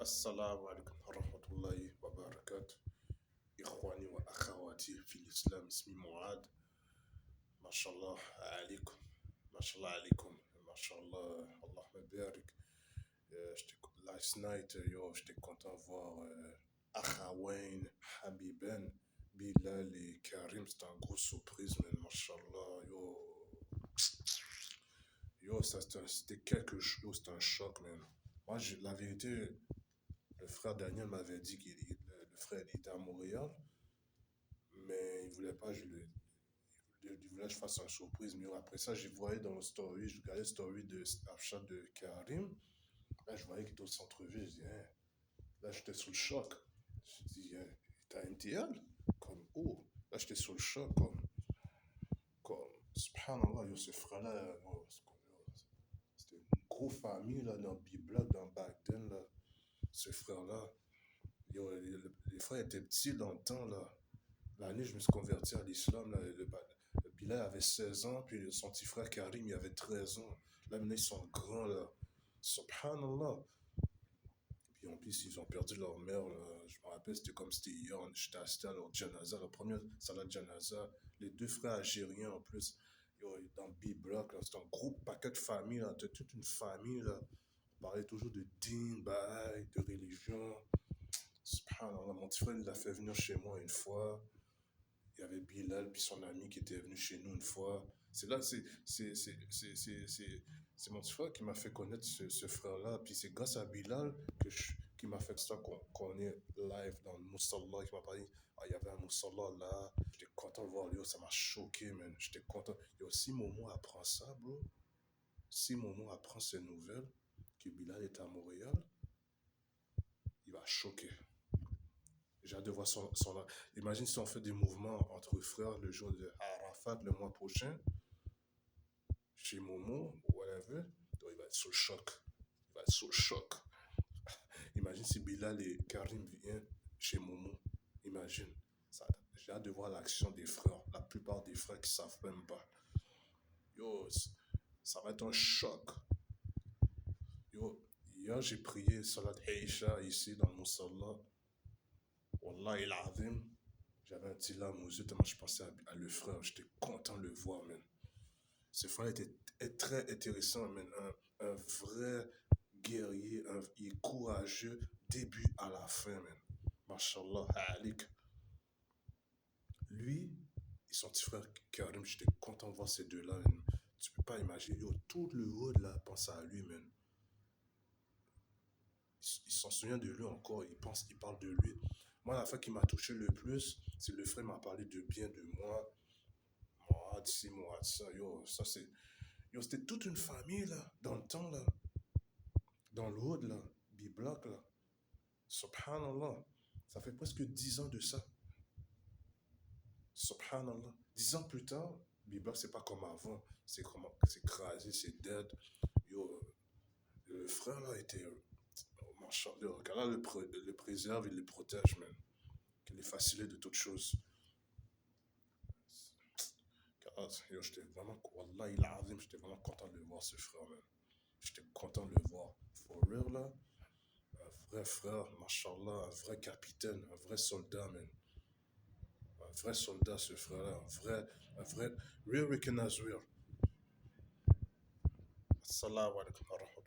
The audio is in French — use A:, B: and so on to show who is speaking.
A: السلام عليكم ورحمة الله وبركاته. إخواني وأخواتي في الإسلام، اسمي معاذ. ما شاء الله عليكم. ما شاء الله عليكم. ما شاء الله. Allah me barik. Last night, j'étais content de voir Akhawain, Habiben, Bilal et Karim. C'était un gros surprise, man. Mashallah, c'était quelque chose, c'était un choc, man. Moi, la vérité, le frère Daniel m'avait dit le frère il était à Montréal, mais il voulait pas, il voulait que je fasse une surprise. Mais après ça, je voyais dans le story, je regardais le story de Snapchat de Karim. Là, je voyais qu'il était au centre-ville. Je dis, hein. Là, j'étais sous le choc. Je dis, hein, t'as NTL? Comme, oh. Là, j'étais sous le choc, subhanallah, ce frère-là, c'était une grosse famille, là, dans B-Block, dans Bagden, là. Ce frère-là, les frères étaient petits dans le temps, là. L'année, je me suis converti à l'islam, là. Le Bilal avait 16 ans, puis son petit frère Karim, il avait 13 ans. Là, maintenant, ils sont grands, là. Subhanallah. Puis en plus, ils ont perdu leur mère, là. Je me rappelle, c'était comme c'était hier. J'étais assisté à leur janaza, la première salat janaza. Les deux frères algériens, en plus. Dans B-Block, là. C'était un gros paquet de famille, là. C'était toute une famille, là. On parlait toujours de din, de religion. Subhanallah, mon petit frère, il l'a fait venir chez moi une fois. Il y avait Bilal, puis son ami qui était venu chez nous une fois. C'est là, c'est mon petit frère qui m'a fait connaître ce frère-là. Puis c'est grâce à Bilal qui m'a fait ça qu'on est live dans le Moussala, qui m'a parlé. Ah, il y avait un Moussala là. J'étais content de voir lui, ça m'a choqué, man. J'étais content. Et aussi, Momo apprend ça, bro. Si Momo apprend ces nouvelles, que Bilal est à Montréal, il va choquer. J'ai hâte de voir son. Imagine si on fait des mouvements entre frères le jour de Arafat le mois prochain, chez Momo, ou whatever. Donc il va être sous le choc. Il va être sous le choc. Imagine si Bilal et Karim viennent chez Momo. Imagine. J'ai hâte de voir l'action des frères. La plupart des frères qui ne savent même pas. Yo, ça va être un choc. Yo, hier j'ai prié Salat Aisha ici dans le Moussala. Wallah il azim. J'avais un petit larme aux yeux tellement je pensais à le frère. J'étais content de le voir, man. Ce frère était très intéressant, man. Un vrai guerrier, il est courageux, début à la fin, man. Mashallah, alik. Lui et son petit frère Karim, j'étais content de voir ces deux-là, man. Tu peux pas imaginer, yo, tout le hood là pense à lui, man. Il s'en souvient de lui encore, il parle de lui. Moi, la fois qui m'a touché le plus, c'est le frère m'a parlé de bien de moi. Moi, d'ici, moi, ça, yo, ça c'est. Yo, c'était toute une famille, là, dans le temps, là. Dans le hood, là. B-Block, là. Subhanallah. Ça fait presque 10 ans de ça. Subhanallah. 10 ans plus tard, B-Block, c'est pas comme avant. C'est crasé, c'est dead. Yo, le frère, là, était. Oh, machallah. Qu'Allah le préserve et le protège, man. Qu'il est facilité de toutes choses. Yo, j'étais vraiment. Wallah, il azim, j'étais vraiment content de le voir, ce frère, man. J'étais content de le voir. For real, là. Un vrai frère, mashallah, un vrai capitaine, un vrai soldat, man. Un vrai soldat, ce frère-là. Un vrai, real recognized real. Assalamu alaikum wa rahmatullahi.